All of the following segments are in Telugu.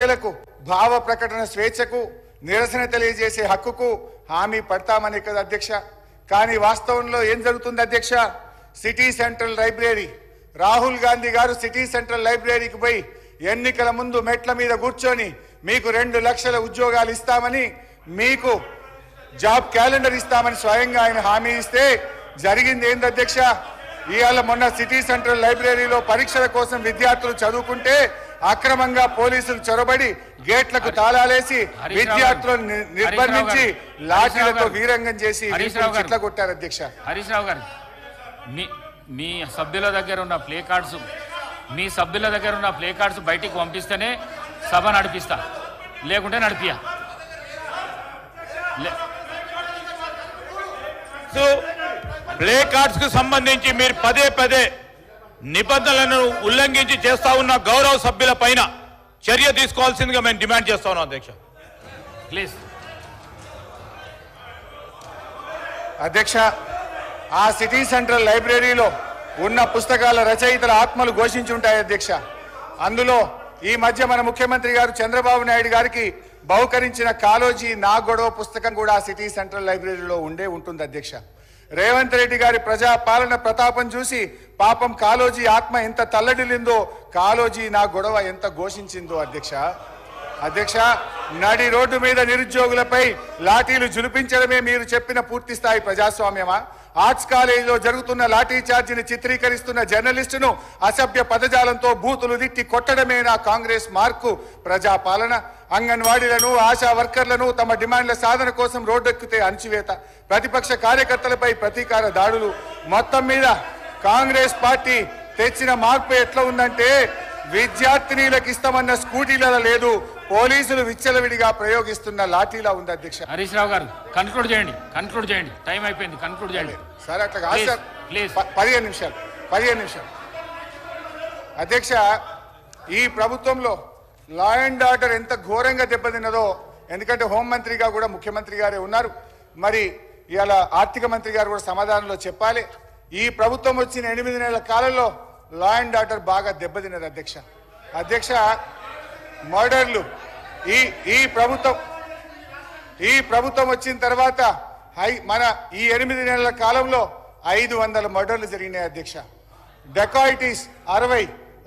ప్రజలకు భావ ప్రకటన స్వేచ్ఛకు నిరసన తెలియజేసే హక్కుకు హామీ పడతామని కదా అధ్యక్ష. కానీ వాస్తవంలో ఏం జరుగుతుంది అధ్యక్ష? City central library Rahul Gandhi గారు సిటీ సెంట్రల్ లైబ్రరీకి పోయి ఎన్నికల ముందు మెట్ల మీద కూర్చొని మీకు 2 లక్షల ఉద్యోగాలు ఇస్తామని, మీకు జాబ్ క్యాలెండర్ ఇస్తామని స్వయంగా ఆయన హామీ ఇస్తే జరిగింది ఏంది అధ్యక్ష? ఇవాళ మొన్న సిటీ సెంట్రల్ లైబ్రరీలో పరీక్షల కోసం విద్యార్థులు చదువుకుంటే అక్రమంగా పోలీసులు చొరబడి గేట్లకు తాళాలేసి విద్యార్థులను నిర్బంధించి లాఠీలతో వీరంగం చేసి చెట్ల కొట్టారు అధ్యక్ష. హరీష్ రావు గారు, మీ సభ్యుల దగ్గర ఉన్న ప్లే కార్డ్స్ బయటికి పంపిస్తేనే సభ నడిపిస్తా, లేకుంటే నడిపియా. ప్లే కార్డ్స్ కు సంబంధించి మీరు పదే పదే నిబంధనలను ఉల్లంఘించి చేస్తా ఉన్న గౌరవ సభ్యుల పైన చర్య తీసుకోవాల్సిందిగా మేము డిమాండ్ చేస్తా ఉన్నాం అధ్యక్ష. ప్లీజ్ అధ్యక్ష, ఆ సిటీ సెంట్రల్ లైబ్రరీలో ఉన్న పుస్తకాల రచయితల ఆత్మలు ఘోషించి ఉంటాయి అధ్యక్ష. అందులో ఈ మధ్య మన ముఖ్యమంత్రి గారు చంద్రబాబు నాయుడు గారికి బహుకరించిన కాలోజీ నా గొడవ పుస్తకం కూడా ఆ సిటీ సెంట్రల్ లైబ్రరీలో ఉంటుంది అధ్యక్ష. రేవంత్ రెడ్డి గారి ప్రజా పాలన ప్రతాపం చూసి పాపం కాలోజీ ఆత్మ ఎంత తల్లడిల్లిందో, కాలోజీ నా గొడవ ఎంత ఘోషించిందో అధ్యక్ష. నడి రోడ్డు మీద నిరుద్యోగులపై లాఠీలు జులిపించడమే మీరు చెప్పిన పూర్తి స్థాయి ప్రజాస్వామ్యమా? ఆర్ట్స్ కాలేజీలో జరుగుతున్న లాఠీ చార్జీని చిత్రీకరిస్తున్న జర్నలిస్టును అసభ్య పదజాలంతో బూతులు తిట్టి కొట్టడమే నా కాంగ్రెస్ మార్కు ప్రజాపాలన? అంగన్వాడీలను, ఆశా వర్కర్లను తమ డిమాండ్ల సాధన కోసం రోడ్డెక్కితే అణచివేత, ప్రతిపక్ష కార్యకర్తలపై ప్రతీకార దాడులు, మొత్తం మీద కాంగ్రెస్ పార్టీ తెచ్చిన మార్పు ఎట్లా ఉందంటే విద్యార్థినీలకు ఇస్తామన్న స్కూటీలలో లేదు, పోలీసులు విచ్చలవిడిగా ప్రయోగిస్తున్న లాఠీలా ఉంది అధ్యక్ష. హరీష్ రావు గారు, కన్క్లూడ్ చేయండి. టైం అయిపోయింది, కన్క్లూడ్ చేయండి సార్. అట్లా కాదు సార్, ప్లీజ్. 15 నిమిషాలు అధ్యక్ష. ఈ ప్రభుత్వంలో లా అండ్ ఆర్డర్ ఎంత ఘోరంగా దెబ్బతిన్నదో, ఎందుకంటే హోంమంత్రిగా కూడా ముఖ్యమంత్రి గారే ఉన్నారు, మరి ఇవాళ ఆర్థిక మంత్రి గారు కూడా సమాధానంలో చెప్పాలి. ఈ ప్రభుత్వం వచ్చిన 8 నెలల కాలంలో లా అండ్ ఆర్డర్ బాగా దెబ్బతిన్నది అధ్యక్ష. మర్డర్లు ఈ ప్రభుత్వం వచ్చిన తర్వాత మన ఈ 8 నెలల కాలంలో 500 మర్డర్లు జరిగినాయి అధ్యక్ష. Dacoities 60,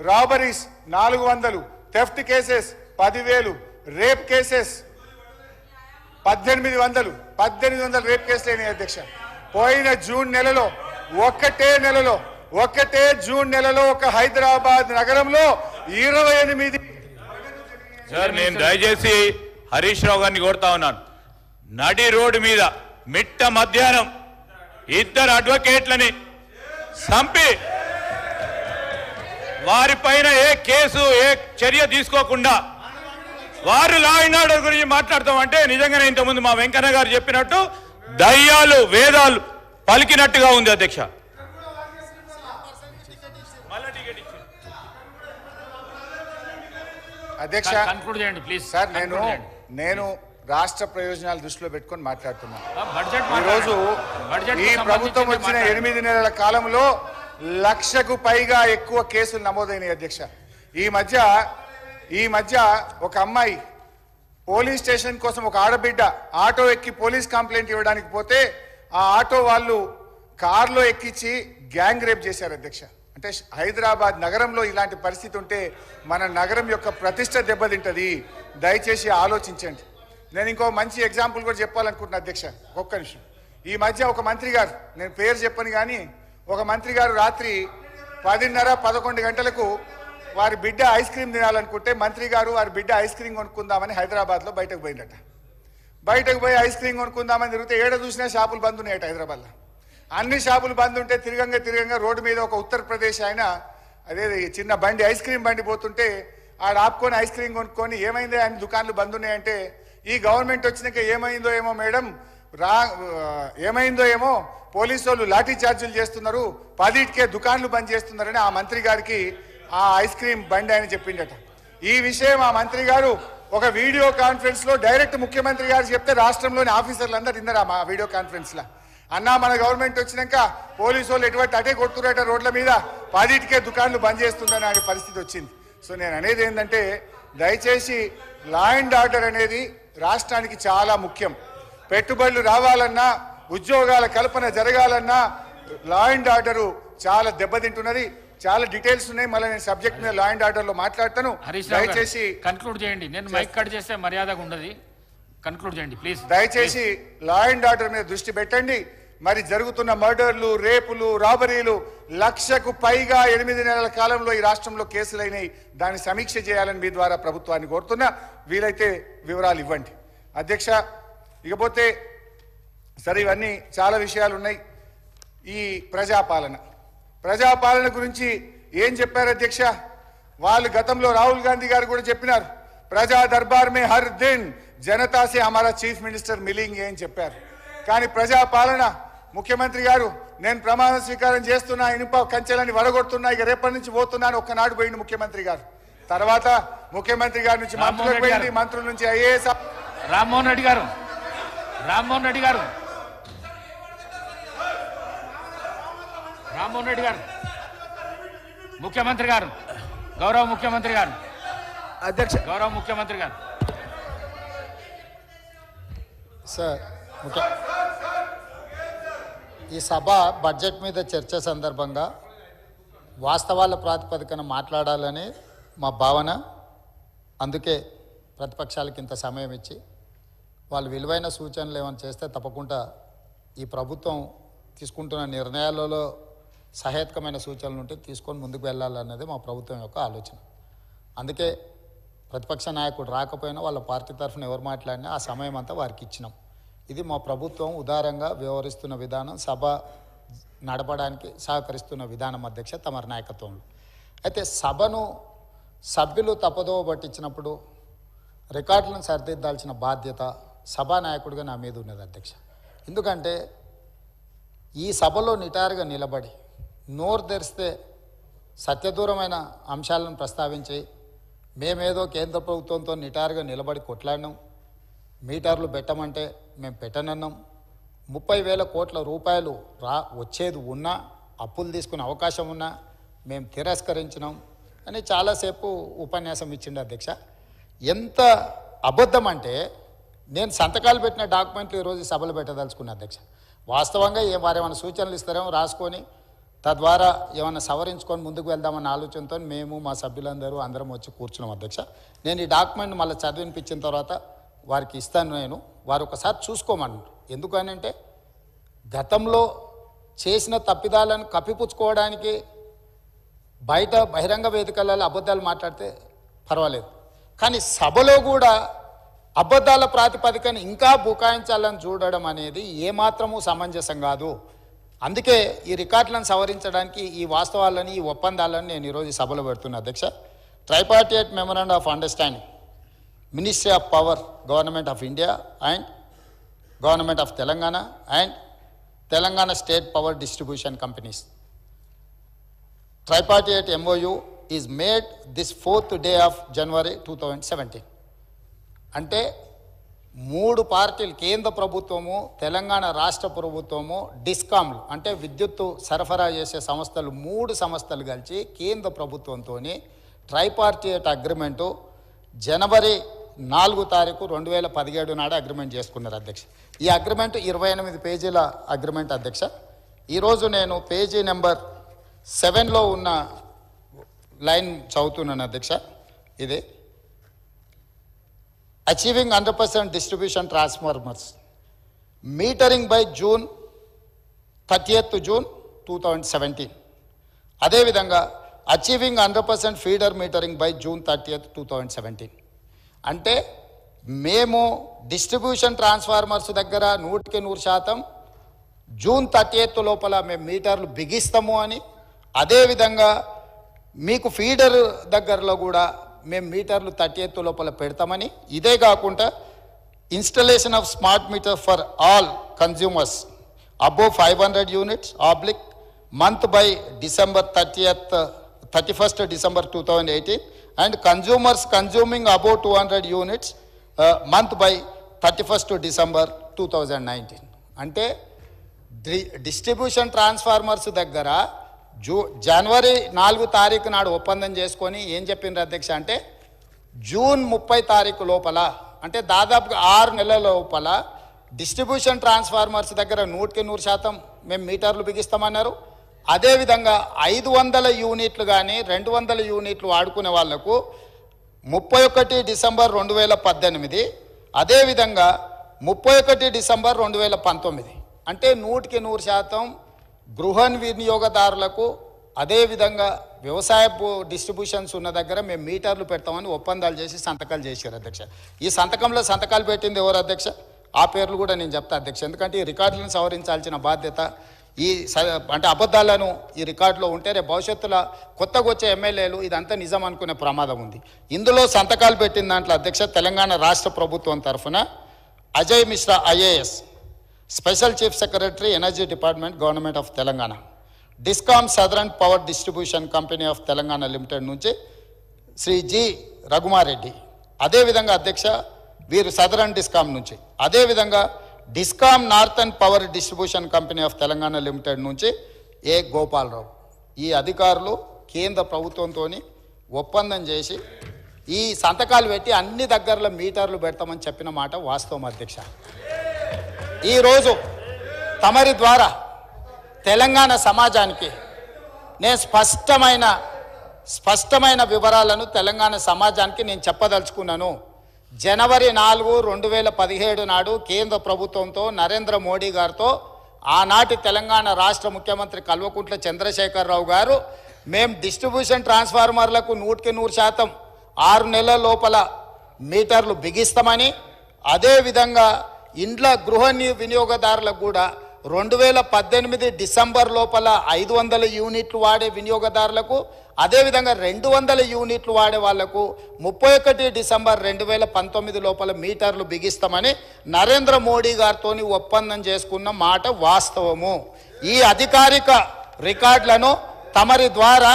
robberies 400, theft cases 10,000, rape cases 1800 rape కేసులు అయినాయి అధ్యక్ష. పోయిన ఒక్కటే జూన్ నెలలో ఒక హైదరాబాద్ నగరంలో 28. సార్, నేను దయచేసి హరీష్ రావు గారిని కోరుతా ఉన్నాను. నడి రోడ్డు మీద మిట్ట మధ్యాహ్నం 2 అడ్వకేట్లని చంపి వారిపైన ఏ కేసు ఏ చర్య తీసుకోకుండా వారు లా అండ్ ఆర్డర్ గురించి మాట్లాడతామంటే నిజంగానే ఇంతకుముందు మా వెంకన్న గారు చెప్పినట్టు దయ్యాలు వేదాలు పలికినట్టుగా ఉంది అధ్యక్ష. అధ్యక్ష, కన్క్లూడ్ చేయండి ప్లీజ్ సార్. నేను రాష్ట్ర ప్రయోజనాలు దృష్టిలో పెట్టుకొని మాట్లాడుతున్నాను. ఈరోజు ఈ ప్రభుత్వం వచ్చిన 8 నెలల కాలంలో 1,00,000కు పైగా ఎక్కువ కేసులు నమోదైనాయి అధ్యక్ష. ఈ మధ్య ఒక అమ్మాయి పోలీస్ స్టేషన్ కోసం, ఒక ఆడబిడ్డ ఆటో ఎక్కి పోలీస్ కంప్లైంట్ ఇవ్వడానికి పోతే ఆ ఆటో వాళ్ళు కారులో ఎక్కించి గ్యాంగ్ రేప్ చేశారు అధ్యక్ష. అంటే హైదరాబాద్ నగరంలో ఇలాంటి పరిస్థితి ఉంటే మన నగరం యొక్క ప్రతిష్ట దెబ్బతింటది. దయచేసి ఆలోచించండి. నేను ఇంకో మంచి ఎగ్జాంపుల్ కూడా చెప్పాలనుకుంటున్నా అధ్యక్ష, ఒక్క నిమిషం. ఈ మధ్య ఒక మంత్రి గారు, నేను పేరు చెప్పను కానీ, ఒక మంత్రి గారు రాత్రి 10:30-11 గంటలకు వారి బిడ్డ ఐస్ క్రీమ్ తినాలనుకుంటే మంత్రి గారు వారి బిడ్డ ఐస్ క్రీమ్ కొనుక్కుందామని హైదరాబాద్లో బయటకు పోయిందట. బయటకు పోయి ఐస్ క్రీమ్ కొనుక్కుందామని తిరిగితే ఏడ చూసినా షాపులు బంద్ ఉన్నాయట హైదరాబాద్లో. అన్ని షాపులు బంద్ ఉంటే తిరగంగా రోడ్డు మీద ఒక ఉత్తరప్రదేశ్ ఆయన అదే చిన్న బండి ఐస్ క్రీమ్ బండి పోతుంటే ఆడ ఆపుకొని ఐస్ క్రీమ్ కొనుక్కొని ఏమైందో ఆయన దుకాన్లు బంద్ ఉన్నాయంటే, ఈ గవర్నమెంట్ వచ్చినాక ఏమైందో ఏమో మేడం, ఏమైందో ఏమో పోలీసు వాళ్ళు లాఠీ చార్జీలు చేస్తున్నారు, 10కే దుకాన్లు బంద్ చేస్తున్నారని ఆ మంత్రి గారికి ఆ ఐస్ క్రీమ్ బండి ఆయన చెప్పిండట. ఈ విషయం ఆ మంత్రి గారు ఒక వీడియో కాన్ఫరెన్స్ లో డైరెక్ట్ ముఖ్యమంత్రి గారు చెప్తే రాష్ట్రంలోని ఆఫీసర్లు అందరూ విన్నారా మా వీడియో కాన్ఫరెన్స్ లో? అన్నా మన గవర్నమెంట్ వచ్చినాక పోలీసు వాళ్ళు ఎటువంటి అటే కొడుతున్నట రోడ్ల మీద 10కే దుకాన్లు బంద్ చేస్తుందని అనే పరిస్థితి వచ్చింది. సో నేను అనేది ఏంటంటే దయచేసి లా అండ్ ఆర్డర్ అనేది రాష్ట్రానికి చాలా ముఖ్యం. పెట్టుబడులు రావాలన్నా, ఉద్యోగాల కల్పన జరగాలన్నా లా అండ్ ఆర్డర్ చాలా దెబ్బతింటున్నది. చాలా డీటెయిల్స్ ఉన్నాయి. మళ్ళీ నేను సబ్జెక్ట్ మీద లా అండ్ ఆర్డర్ లో మాట్లాడతాను. దయచేసి కన్క్లూడ్ చేయండి. నేను మైక్ కట్ చేస్తే మర్యాదగా ఉండదు. కన్క్లూడ్ చేయండి ప్లీజ్. దయచేసి లా అండ్ ఆర్డర్ మీద దృష్టి పెట్టండి. మరి జరుగుతున్న మర్డర్లు, రేపులు, రాబరీలు 1,00,000కు పైగా 8 నెలల కాలంలో ఈ రాష్ట్రంలో కేసులైనవి. దాన్ని సమీక్ష చేయాలని మీ ద్వారా ప్రభుత్వాన్ని కోరుతున్నా. వీలైతే వివరాలు ఇవ్వండి అధ్యక్ష. ఇకపోతే సరే, ఇవన్నీ చాలా విషయాలు ఉన్నాయి. ఈ ప్రజాపాలన గురించి ఏం చెప్పారు అధ్యక్ష? వాళ్ళు గతంలో రాహుల్ గాంధీ గారు కూడా చెప్పినారు, ప్రజా దర్బార్ మే హర్ దిన్ జనతా సే హమారా చీఫ్ మినిస్టర్ మిలింగే అని చెప్పారు. కానీ ప్రజాపాలన ముఖ్యమంత్రి గారు నేను ప్రమాణ స్వీకారం చేస్తున్నా, ఇనుప కంచెలని వడగొడుతున్నా, ఇక రేపటి నుంచి పోతున్నాను ఒక్కనాడు పోయింది ముఖ్యమంత్రి గారు. తర్వాత ముఖ్యమంత్రి గారి నుంచి మంత్రులకు పోయింది, మంత్రుల నుంచి ఐఏఎస్. రామ్మోహన్ రెడ్డి గారు ముఖ్యమంత్రి గారు, గౌరవ ముఖ్యమంత్రి గారు, అధ్యక్ష, గౌరవ ముఖ్యమంత్రి గారు. సార్, ఈ సభ బడ్జెట్ మీద చర్చ సందర్భంగా వాస్తవాల ప్రాతిపదికన మాట్లాడాలని మా భావన. అందుకే ప్రతిపక్షాలకు ఇంత సమయం ఇచ్చి వాళ్ళు విలువైన సూచనలు ఏమైనా చేస్తే తప్పకుండా ఈ ప్రభుత్వం తీసుకుంటున్న నిర్ణయాలలో సహేతుకమైన సూచనలు ఉంటే తీసుకొని ముందుకు వెళ్ళాలన్నది మా ప్రభుత్వం యొక్క ఆలోచన. అందుకే ప్రతిపక్ష నాయకుడు రాకపోయినా వాళ్ళ పార్టీ తరఫున ఎవరు మాట్లాడినా ఆ సమయం అంతా వారికి ఇచ్చినాం. ఇది మా ప్రభుత్వం ఉదారంగా వ్యవహరిస్తున్న విధానం, సభ నడపడానికి సహకరిస్తున్న విధానం అధ్యక్ష తమరి నాయకత్వంలో. అయితే సభను సభ్యులు తప్పదోవ పట్టించినప్పుడు రికార్డులను సరిదిద్దాల్సిన బాధ్యత సభానాయకుడిగా నా మీద ఉన్నది అధ్యక్ష. ఎందుకంటే ఈ సభలో నిటారుగా నిలబడి నోరు తెరిస్తే సత్యదూరమైన అంశాలను ప్రస్తావించి మేమేదో కేంద్ర ప్రభుత్వంతో నిటారుగా నిలబడి కొట్లాడినాం, మీటర్లు పెట్టమంటే మేము పెట్టనన్నాం, 30,000 కోట్ల రూపాయలు వచ్చేది ఉన్నా, అప్పులు తీసుకునే అవకాశం ఉన్నా మేము తిరస్కరించినాం అని చాలాసేపు ఉపన్యాసం ఇచ్చిండు అధ్యక్ష. ఎంత అబద్ధం అంటే నేను సంతకాలు పెట్టిన డాక్యుమెంట్లు ఈరోజు సభలు పెట్టదలుచుకున్నా అధ్యక్ష. వాస్తవంగా వారేమైనా సూచనలు ఇస్తారేమో రాసుకొని తద్వారా ఏమైనా సవరించుకొని ముందుకు వెళ్దామన్న ఆలోచనతో మేము మా సభ్యులందరూ అందరం వచ్చి కూర్చున్నాం అధ్యక్ష. నేను ఈ డాక్యుమెంట్ మళ్ళీ చదివినిపించిన తర్వాత వారికి ఇస్తాను. నేను వారు ఒకసారి చూసుకోమన్నారు. ఎందుకనంటే గతంలో చేసిన తప్పిదాలను కప్పిపుచ్చుకోవడానికి బయట బహిరంగ వేదికలలో అబద్ధాలు మాట్లాడితే పర్వాలేదు, కానీ సభలో కూడా అబద్ధాల ప్రాతిపదికన ఇంకా బుకాయించాలని చూడడం అనేది ఏమాత్రము సమంజసం కాదు. అందుకే ఈ రికార్డులను సవరించడానికి ఈ వాస్తవాలని, ఈ ఒప్పందాలను నేను ఈరోజు సభలో పెడుతున్నా అధ్యక్ష. Tripartite memorandum of understanding ministry of power government of India and government of Telangana and Telangana state power distribution companies. Tripartite MOU is made this 4th day of January 2017. అంటే 3 పార్టీలు, కేంద్ర ప్రభుత్వము, తెలంగాణ రాష్ట్ర ప్రభుత్వము, డిస్కామ్లు అంటే విద్యుత్తు సరఫరా చేసే సంస్థలు, 3 సంస్థలు కలిసి కేంద్ర ప్రభుత్వంతో ట్రైపార్టియేట్ అగ్రిమెంటు జనవరి 4 తారీఖు 2017 నాడు అగ్రిమెంట్ చేసుకున్నారు అధ్యక్ష. ఈ అగ్రిమెంట్ 28 పేజీల అగ్రిమెంట్ అధ్యక్ష. ఈరోజు నేను పేజీ నెంబర్ 7లో ఉన్న లైన్ చదువుతున్నాను అధ్యక్ష. ఇది achieving 100% distribution transformers metering by June 30th, 2017. అదేవిధంగా achieving 100% feeder metering by June 30th, 2017. అంటే మేము డిస్ట్రిబ్యూషన్ ట్రాన్స్ఫార్మర్స్ దగ్గర 100% June 30th లోపల మేము మీటర్లు బిగిస్తాము అని, అదేవిధంగా మీకు ఫీడర్ దగ్గరలో కూడా మేము మీటర్లు 30th లోపల పెడతామని, ఇదే కాకుండా installation of smart meter for all consumers above 500 units oblique month by December 31st, December 2018 and consumers consuming above 200 units month by 31st December 2019. అంటే డిస్ట్రిబ్యూషన్ ట్రాన్స్ఫార్మర్స్ దగ్గర జనవరి 4 తారీఖు నాడు ఒప్పందం చేసుకొని ఏం చెప్పిండ్రు అధ్యక్ష అంటే జూన్ 30 తారీఖు లోపల అంటే దాదాపుగా 6 నెలల లోపల డిస్ట్రిబ్యూషన్ ట్రాన్స్ఫార్మర్స్ దగ్గర 100% మేము మీటర్లు బిగిస్తామన్నారు. అదేవిధంగా 500 యూనిట్లు కానీ 200 యూనిట్లు వాడుకునే వాళ్లకు 31 డిసెంబర్ 2018, అదేవిధంగా 31 డిసెంబర్ 2019 అంటే 100% గృహ వినియోగదారులకు అదేవిధంగా వ్యవసాయ డిస్ట్రిబ్యూషన్స్ ఉన్న దగ్గర మేము మీటర్లు పెడతామని ఒప్పందాలు చేసి సంతకాలు చేశారు అధ్యక్ష. ఈ సంతకంలో సంతకాలు పెట్టింది ఎవరు అధ్యక్ష? ఆ పేర్లు కూడా నేను చెప్తా అధ్యక్ష, ఎందుకంటే ఈ రికార్డులను సవరించాల్సిన బాధ్యత అంటే అబద్ధాలను ఈ రికార్డులో ఉంటే రేపు భవిష్యత్తులో కొత్తగా వచ్చే ఎమ్మెల్యేలు ఇదంతా నిజం అనుకునే ప్రమాదం ఉంది. ఇందులో సంతకాలు పెట్టిన దాంట్లో అధ్యక్ష తెలంగాణ రాష్ట్ర ప్రభుత్వం తరఫున Ajay Mishra IAS, special chief secretary energy department government of Telangana, discom southern power distribution company of Telangana limited నుంచి శ్రీ జి రఘుమారెడ్డి, అదేవిధంగా అధ్యక్ష వీరు సదరన్ డిస్కామ్ నుంచి, అదేవిధంగా discom northern power distribution company of Telangana limited నుంచి ఏ గోపాలరావు. ఈ అధికారులు కేంద్ర ప్రభుత్వంతో ఒప్పందం చేసి ఈ సంతకాలు పెట్టి అన్ని దగ్గరలో మీటర్లు పెడతామని చెప్పిన మాట వాస్తవం అధ్యక్ష. ఈరోజు తమరి ద్వారా తెలంగాణ సమాజానికి నేను స్పష్టమైన వివరాలను తెలంగాణ సమాజానికి నేను చెప్పదలుచుకున్నాను. జనవరి 4, 2017 నాడు కేంద్ర ప్రభుత్వంతో నరేంద్ర మోడీ గారితో ఆనాటి తెలంగాణ రాష్ట్ర ముఖ్యమంత్రి కల్వకుంట్ల చంద్రశేఖరరావు గారు మేము డిస్ట్రిబ్యూషన్ ట్రాన్స్ఫార్మర్లకు 100% 6 నెలల లోపల మీటర్లు బిగిస్తామని, అదేవిధంగా ఇండ్ల గృహ వినియోగదారులకు కూడా 2018 డిసెంబర్ లోపల 500 యూనిట్లు వాడే వినియోగదారులకు, అదేవిధంగా 200 యూనిట్లు వాడే వాళ్లకు 31 డిసెంబర్ 2019 లోపల మీటర్లు బిగిస్తామని నరేంద్ర మోడీ గారితో ఒప్పందం చేసుకున్న మాట వాస్తవము. ఈ అధికారిక రికార్డులను తమరి ద్వారా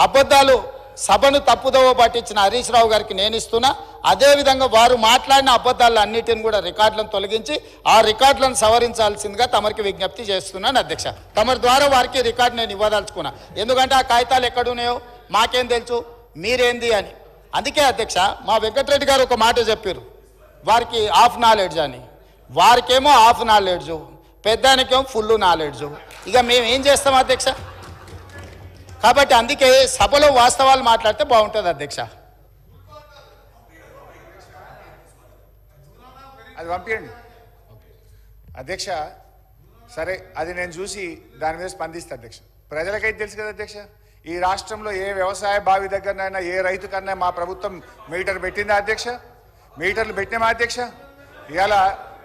అబద్ధాలు సభను తప్పుదోవ పట్టించిన హరీష్ రావు గారికి నేను ఇస్తున్నా. అదేవిధంగా వారు మాట్లాడిన అబద్ధాలు అన్నిటిని కూడా రికార్డులను తొలగించి ఆ రికార్డులను సవరించాల్సిందిగా తమరికి విజ్ఞప్తి చేస్తున్నాను అధ్యక్ష. తమరి ద్వారా వారికి రికార్డు నేను ఇవ్వదలుచుకున్నా, ఎందుకంటే ఆ కాగితాలు ఎక్కడున్నాయో మాకేం తెలుసు మీరేంది అని. అందుకే అధ్యక్ష మా వెంకటరెడ్డి గారు ఒక మాట చెప్పారు, వారికి హాఫ్ నాలెడ్జ్ అని. వారికేమో హాఫ్ నాలెడ్జు, పెద్దానికేమో ఫుల్ నాలెడ్జు. ఇక మేము ఏం చేస్తాం అధ్యక్ష? కాబట్టి అందుకే సభలో వాస్తవాలు మాట్లాడితే బాగుంటుంది అధ్యక్ష. అది పంపించండి అధ్యక్ష. సరే, అది నేను చూసి దాని మీద స్పందిస్తా అధ్యక్ష. ప్రజలకైతే తెలుసు కదా అధ్యక్ష, ఈ రాష్ట్రంలో ఏ వ్యవసాయ బావి దగ్గరనైనా ఏ రైతు కన్నా మా ప్రభుత్వం మీటర్ పెట్టిందా అధ్యక్ష? మీటర్లు పెట్టినామా అధ్యక్ష? ఇవాళ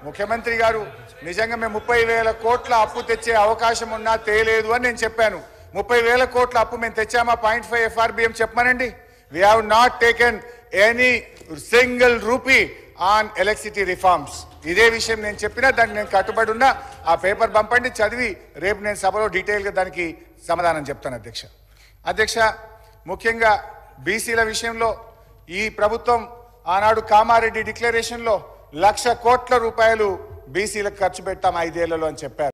ముఖ్యమంత్రి గారు నిజంగా మేము 30,000 కోట్ల అప్పు తెచ్చే అవకాశం ఉన్నా తేలేదు అని నేను చెప్పాను. 30,000 కోట్ల అప్పు మేము తెచ్చామా 0.5 FRBM చెప్పమనండి. We have not taken any single rupee on electricity reforms. ఇదే విషయం నేను చెప్పినా దానికి నేను కట్టుబడి ఉన్నా. ఆ పేపర్ పంపండి, చదివి రేపు నేను సభలో డీటెయిల్గా దానికి సమాధానం చెప్తాను అధ్యక్ష. అధ్యక్ష, ముఖ్యంగా బీసీల విషయంలో ఈ ప్రభుత్వం ఆనాడు కామారెడ్డి డిక్లరేషన్లో 1,00,000 కోట్ల రూపాయలు బీసీలకు ఖర్చు పెట్టాం 5 ఏళ్లలో అని చెప్పారు.